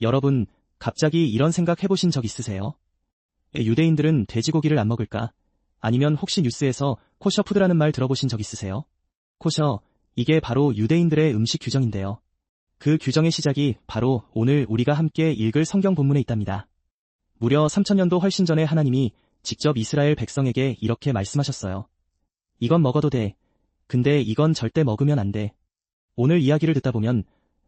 여러분, 갑자기 이런 생각 해보신 적 있으세요? 유대인들은 돼지고기를 안 먹을까? 아니면 혹시 뉴스에서 코셔 푸드라는 말 들어보신 적 있으세요? 코셔, 이게 바로 유대인들의 음식 규정인데요. 그 규정의 시작이 바로 오늘 우리가 함께 읽을 성경 본문에 있답니다. 무려 3000년도 훨씬 전에 하나님이 직접 이스라엘 백성에게 이렇게 말씀하셨어요. 이건 먹어도 돼. 근데 이건 절대 먹으면 안 돼. 오늘 이야기를 듣다 보면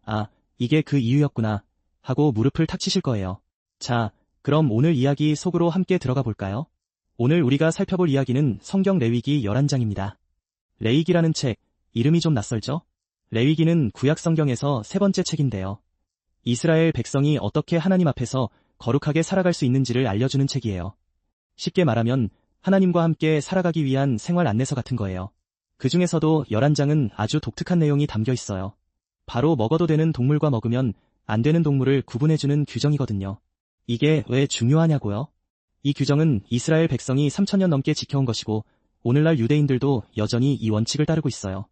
아, 이게 그 이유였구나 하고 무릎을 탁 치실 거예요. 자, 그럼 오늘 이야기 속으로 함께 들어가 볼까요? 오늘 우리가 살펴볼 이야기는 성경 레위기 11장입니다. 레위기라는 책, 이름이 좀 낯설죠? 레위기는 구약 성경에서 세 번째 책인데요. 이스라엘 백성이 어떻게 하나님 앞에서 거룩하게 살아갈 수 있는지를 알려주는 책이에요. 쉽게 말하면 하나님과 함께 살아가기 위한 생활 안내서 같은 거예요. 그 중에서도 11장은 아주 독특한 내용이 담겨 있어요. 바로 먹어도 되는 동물과 먹으면 안 되는 동물을 구분해주는 규정이거든요. 이게 왜 중요하냐고요? 이 규정은 이스라엘 백성이 3000년 넘게 지켜온 것이고 오늘날 유대인들도 여전히 이 원칙을 따르고 있어요.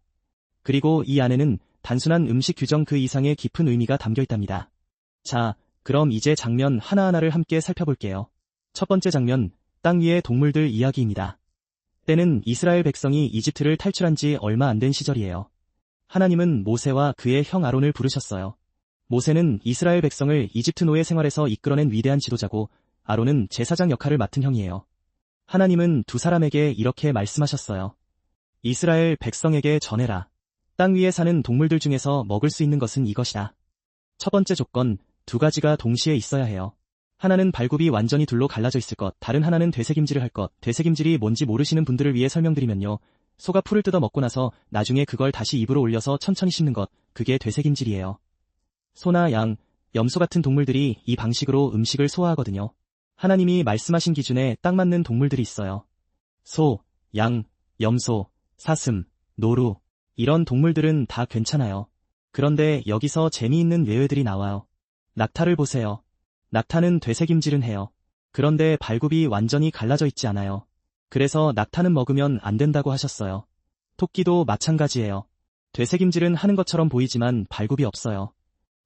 그리고 이 안에는 단순한 음식 규정 그 이상의 깊은 의미가 담겨 있답니다. 자, 그럼 이제 장면 하나하나를 함께 살펴볼게요. 첫 번째 장면, 땅 위의 동물들 이야기입니다. 때는 이스라엘 백성이 이집트를 탈출한 지 얼마 안 된 시절이에요. 하나님은 모세와 그의 형 아론을 부르셨어요. 모세는 이스라엘 백성을 이집트 노예 생활에서 이끌어낸 위대한 지도자고 아론은 제사장 역할을 맡은 형이에요. 하나님은 두 사람에게 이렇게 말씀하셨어요. 이스라엘 백성에게 전해라. 땅 위에 사는 동물들 중에서 먹을 수 있는 것은 이것이다. 첫 번째 조건, 두 가지가 동시에 있어야 해요. 하나는 발굽이 완전히 둘로 갈라져 있을 것, 다른 하나는 되새김질을 할 것. 되새김질이 뭔지 모르시는 분들을 위해 설명드리면요. 소가 풀을 뜯어 먹고 나서 나중에 그걸 다시 입으로 올려서 천천히 씹는 것, 그게 되새김질이에요. 소나 양, 염소 같은 동물들이 이 방식으로 음식을 소화하거든요. 하나님이 말씀하신 기준에 딱 맞는 동물들이 있어요. 소, 양, 염소, 사슴, 노루, 이런 동물들은 다 괜찮아요. 그런데 여기서 재미있는 예외들이 나와요. 낙타를 보세요. 낙타는 되새김질은 해요. 그런데 발굽이 완전히 갈라져 있지 않아요. 그래서 낙타는 먹으면 안 된다고 하셨어요. 토끼도 마찬가지예요. 되새김질은 하는 것처럼 보이지만 발굽이 없어요.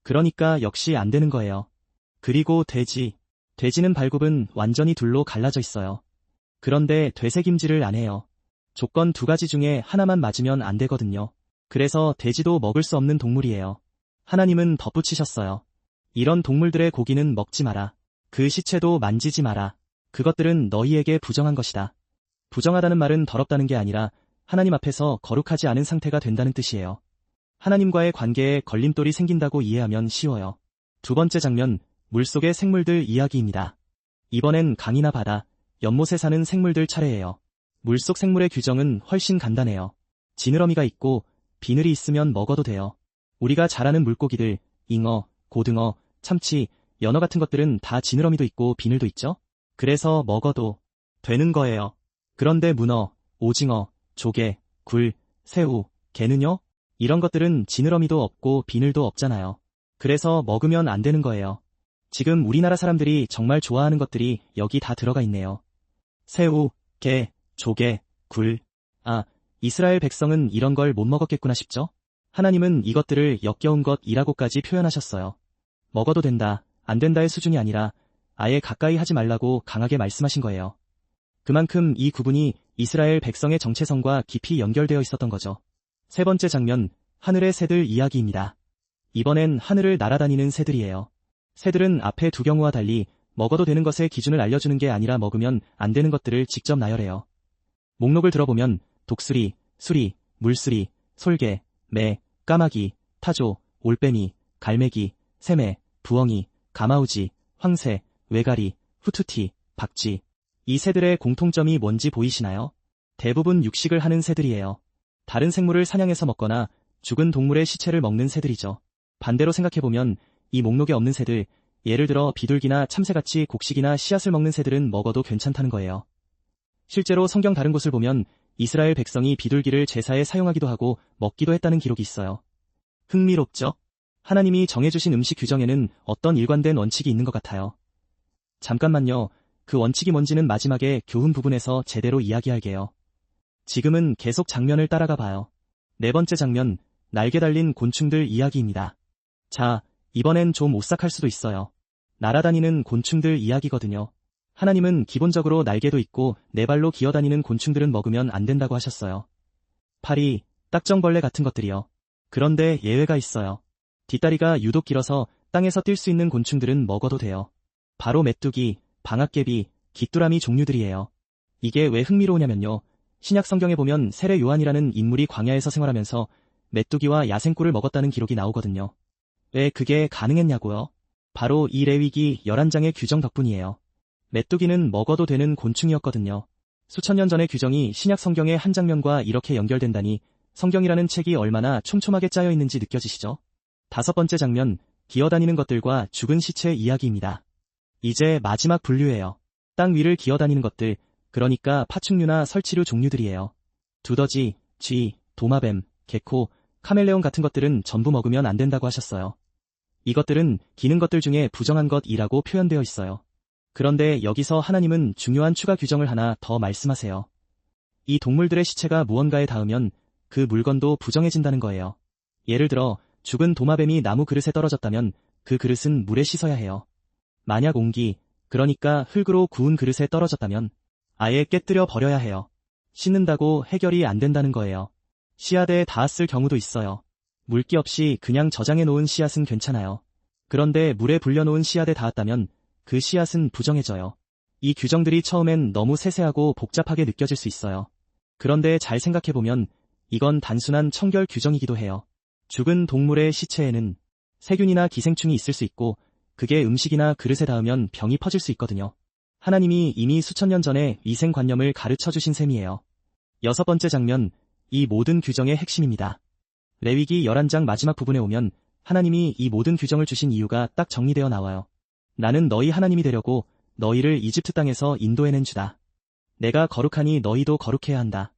그러니까 역시 안 되는 거예요. 그리고 돼지는 발굽은 완전히 둘로 갈라져 있어요. 그런데 되새김질을 안 해요. 조건 두 가지 중에 하나만 맞으면 안 되거든요. 그래서 돼지도 먹을 수 없는 동물이에요. 하나님은 덧붙이셨어요. 이런 동물들의 고기는 먹지 마라. 그 시체도 만지지 마라. 그것들은 너희에게 부정한 것이다. 부정하다는 말은 더럽다는 게 아니라 하나님 앞에서 거룩하지 않은 상태가 된다는 뜻이에요. 하나님과의 관계에 걸림돌이 생긴다고 이해하면 쉬워요. 두 번째 장면, 물속의 생물들 이야기입니다. 이번엔 강이나 바다, 연못에 사는 생물들 차례예요. 물속 생물의 규정은 훨씬 간단해요. 지느러미가 있고 비늘이 있으면 먹어도 돼요. 우리가 잘 아는 물고기들, 잉어, 고등어, 참치, 연어 같은 것들은 다 지느러미도 있고 비늘도 있죠? 그래서 먹어도 되는 거예요. 그런데 문어, 오징어, 조개, 굴, 새우, 게는요? 이런 것들은 지느러미도 없고 비늘도 없잖아요. 그래서 먹으면 안 되는 거예요. 지금 우리나라 사람들이 정말 좋아하는 것들이 여기 다 들어가 있네요. 새우, 게, 조개, 굴. 아, 이스라엘 백성은 이런 걸 못 먹었겠구나 싶죠? 하나님은 이것들을 역겨운 것이라고까지 표현하셨어요. 먹어도 된다, 안 된다의 수준이 아니라 아예 가까이 하지 말라고 강하게 말씀하신 거예요. 그만큼 이 구분이 이스라엘 백성의 정체성과 깊이 연결되어 있었던 거죠. 세 번째 장면, 하늘의 새들 이야기입니다. 이번엔 하늘을 날아다니는 새들이에요. 새들은 앞의 두 경우와 달리 먹어도 되는 것의 기준을 알려주는 게 아니라 먹으면 안 되는 것들을 직접 나열해요. 목록을 들어보면 독수리, 수리, 물수리, 솔개, 매, 까마귀, 타조, 올빼미, 갈매기, 새매, 부엉이, 가마우지, 황새, 외가리, 후투티, 박쥐. 이 새들의 공통점이 뭔지 보이시나요? 대부분 육식을 하는 새들이에요. 다른 생물을 사냥해서 먹거나 죽은 동물의 시체를 먹는 새들이죠. 반대로 생각해보면 이 목록에 없는 새들, 예를 들어 비둘기나 참새같이 곡식이나 씨앗을 먹는 새들은 먹어도 괜찮다는 거예요. 실제로 성경 다른 곳을 보면 이스라엘 백성이 비둘기를 제사에 사용하기도 하고 먹기도 했다는 기록이 있어요. 흥미롭죠? 하나님이 정해주신 음식 규정에는 어떤 일관된 원칙이 있는 것 같아요. 잠깐만요. 그 원칙이 뭔지는 마지막에 교훈 부분에서 제대로 이야기할게요. 지금은 계속 장면을 따라가 봐요. 네 번째 장면, 날개 달린 곤충들 이야기입니다. 자, 이번엔 좀 오싹할 수도 있어요. 날아다니는 곤충들 이야기거든요. 하나님은 기본적으로 날개도 있고 네 발로 기어다니는 곤충들은 먹으면 안 된다고 하셨어요. 파리, 딱정벌레 같은 것들이요. 그런데 예외가 있어요. 뒷다리가 유독 길어서 땅에서 뛸 수 있는 곤충들은 먹어도 돼요. 바로 메뚜기, 방앗개비, 귀뚜라미 종류들이에요. 이게 왜 흥미로우냐면요. 신약 성경에 보면 세례 요한이라는 인물이 광야에서 생활하면서 메뚜기와 야생꿀을 먹었다는 기록이 나오거든요. 왜 그게 가능했냐고요? 바로 이 레위기 11장의 규정 덕분이에요. 메뚜기는 먹어도 되는 곤충이었거든요. 수천 년 전의 규정이 신약 성경의 한 장면과 이렇게 연결된다니 성경이라는 책이 얼마나 촘촘하게 짜여 있는지 느껴지시죠? 5번째 장면, 기어다니는 것들과 죽은 시체 이야기입니다. 이제 마지막 분류예요. 땅 위를 기어다니는 것들, 그러니까 파충류나 설치류 종류들이에요. 두더지, 쥐, 도마뱀, 개코, 카멜레온 같은 것들은 전부 먹으면 안 된다고 하셨어요. 이것들은 기는 것들 중에 부정한 것이라고 표현되어 있어요. 그런데 여기서 하나님은 중요한 추가 규정을 하나 더 말씀하세요. 이 동물들의 시체가 무언가에 닿으면 그 물건도 부정해진다는 거예요. 예를 들어 죽은 도마뱀이 나무 그릇에 떨어졌다면 그 그릇은 물에 씻어야 해요. 만약 옹기, 그러니까 흙으로 구운 그릇에 떨어졌다면 아예 깨뜨려 버려야 해요. 씻는다고 해결이 안 된다는 거예요. 씨앗에 닿았을 경우도 있어요. 물기 없이 그냥 저장해 놓은 씨앗은 괜찮아요. 그런데 물에 불려놓은 씨앗에 닿았다면 그 씨앗은 부정해져요. 이 규정들이 처음엔 너무 세세하고 복잡하게 느껴질 수 있어요. 그런데 잘 생각해보면 이건 단순한 청결 규정이기도 해요. 죽은 동물의 시체에는 세균이나 기생충이 있을 수 있고 그게 음식이나 그릇에 닿으면 병이 퍼질 수 있거든요. 하나님이 이미 수천 년 전에 위생관념을 가르쳐주신 셈이에요. 6번째 장면, 이 모든 규정의 핵심입니다. 레위기 11장 마지막 부분에 오면 하나님이 이 모든 규정을 주신 이유가 딱 정리되어 나와요. 나는 너희 하나님이 되려고 너희를 이집트 땅에서 인도해낸 주다. 내가 거룩하니 너희도 거룩해야 한다.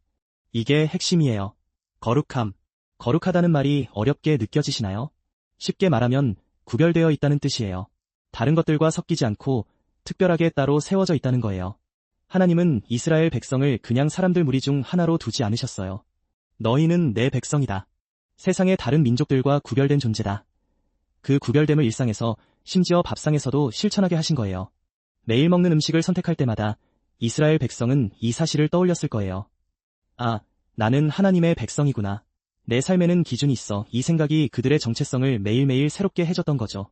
이게 핵심이에요. 거룩함. 거룩하다는 말이 어렵게 느껴지시나요? 쉽게 말하면 구별되어 있다는 뜻이에요. 다른 것들과 섞이지 않고 특별하게 따로 세워져 있다는 거예요. 하나님은 이스라엘 백성을 그냥 사람들 무리 중 하나로 두지 않으셨어요. 너희는 내 백성이다. 세상의 다른 민족들과 구별된 존재다. 그 구별됨을 일상에서 심지어 밥상에서도 실천하게 하신 거예요. 매일 먹는 음식을 선택할 때마다 이스라엘 백성은 이 사실을 떠올렸을 거예요. 아, 나는 하나님의 백성이구나. 내 삶에는 기준이 있어. 이 생각이 그들의 정체성을 매일매일 새롭게 해줬던 거죠.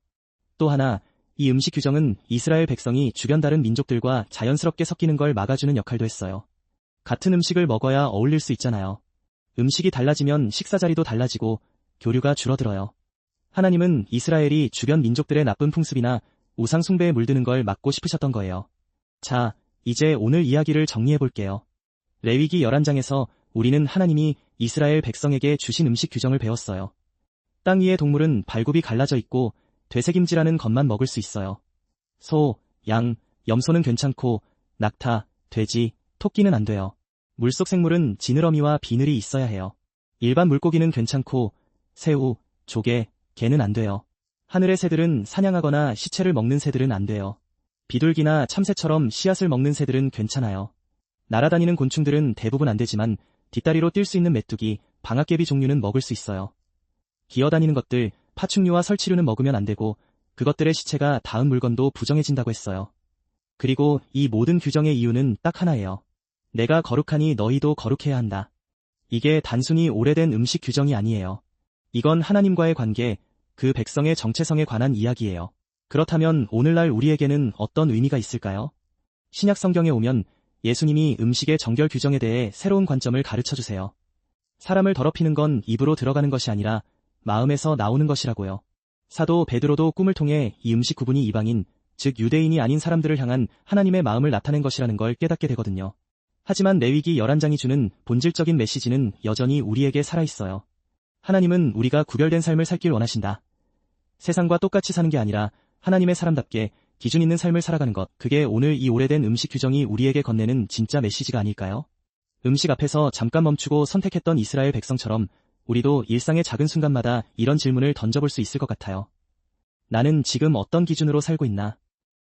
또 하나, 이 음식 규정은 이스라엘 백성이 주변 다른 민족들과 자연스럽게 섞이는 걸 막아주는 역할도 했어요. 같은 음식을 먹어야 어울릴 수 있잖아요. 음식이 달라지면 식사 자리도 달라지고 교류가 줄어들어요. 하나님은 이스라엘이 주변 민족들의 나쁜 풍습이나 우상 숭배에 물드는 걸 막고 싶으셨던 거예요. 자, 이제 오늘 이야기를 정리해 볼게요. 레위기 11장에서 우리는 하나님이 이스라엘 백성에게 주신 음식 규정을 배웠어요. 땅 위의 동물은 발굽이 갈라져 있고 되새김질하는 것만 먹을 수 있어요. 소, 양, 염소는 괜찮고 낙타, 돼지, 토끼는 안 돼요. 물속 생물은 지느러미와 비늘이 있어야 해요. 일반 물고기는 괜찮고 새우, 조개, 개는 안 돼요. 하늘의 새들은 사냥하거나 시체를 먹는 새들은 안 돼요. 비둘기나 참새처럼 씨앗을 먹는 새들은 괜찮아요. 날아다니는 곤충들은 대부분 안 되지만 뒷다리로 뛸 수 있는 메뚜기, 방앗개비 종류는 먹을 수 있어요. 기어다니는 것들, 파충류와 설치류는 먹으면 안 되고 그것들의 시체가 닿은 물건도 부정해진다고 했어요. 그리고 이 모든 규정의 이유는 딱 하나예요. 내가 거룩하니 너희도 거룩해야 한다. 이게 단순히 오래된 음식 규정이 아니에요. 이건 하나님과의 관계, 그 백성의 정체성에 관한 이야기예요. 그렇다면 오늘날 우리에게는 어떤 의미가 있을까요? 신약 성경에 오면 예수님이 음식의 정결 규정에 대해 새로운 관점을 가르쳐주세요. 사람을 더럽히는 건 입으로 들어가는 것이 아니라 마음에서 나오는 것이라고요. 사도 베드로도 꿈을 통해 이 음식 구분이 이방인, 즉 유대인이 아닌 사람들을 향한 하나님의 마음을 나타낸 것이라는 걸 깨닫게 되거든요. 하지만 레위기 11장이 주는 본질적인 메시지는 여전히 우리에게 살아있어요. 하나님은 우리가 구별된 삶을 살길 원하신다. 세상과 똑같이 사는 게 아니라 하나님의 사람답게 기준 있는 삶을 살아가는 것, 그게 오늘 이 오래된 음식 규정이 우리에게 건네는 진짜 메시지가 아닐까요? 음식 앞에서 잠깐 멈추고 선택했던 이스라엘 백성처럼 우리도 일상의 작은 순간마다 이런 질문을 던져볼 수 있을 것 같아요. 나는 지금 어떤 기준으로 살고 있나?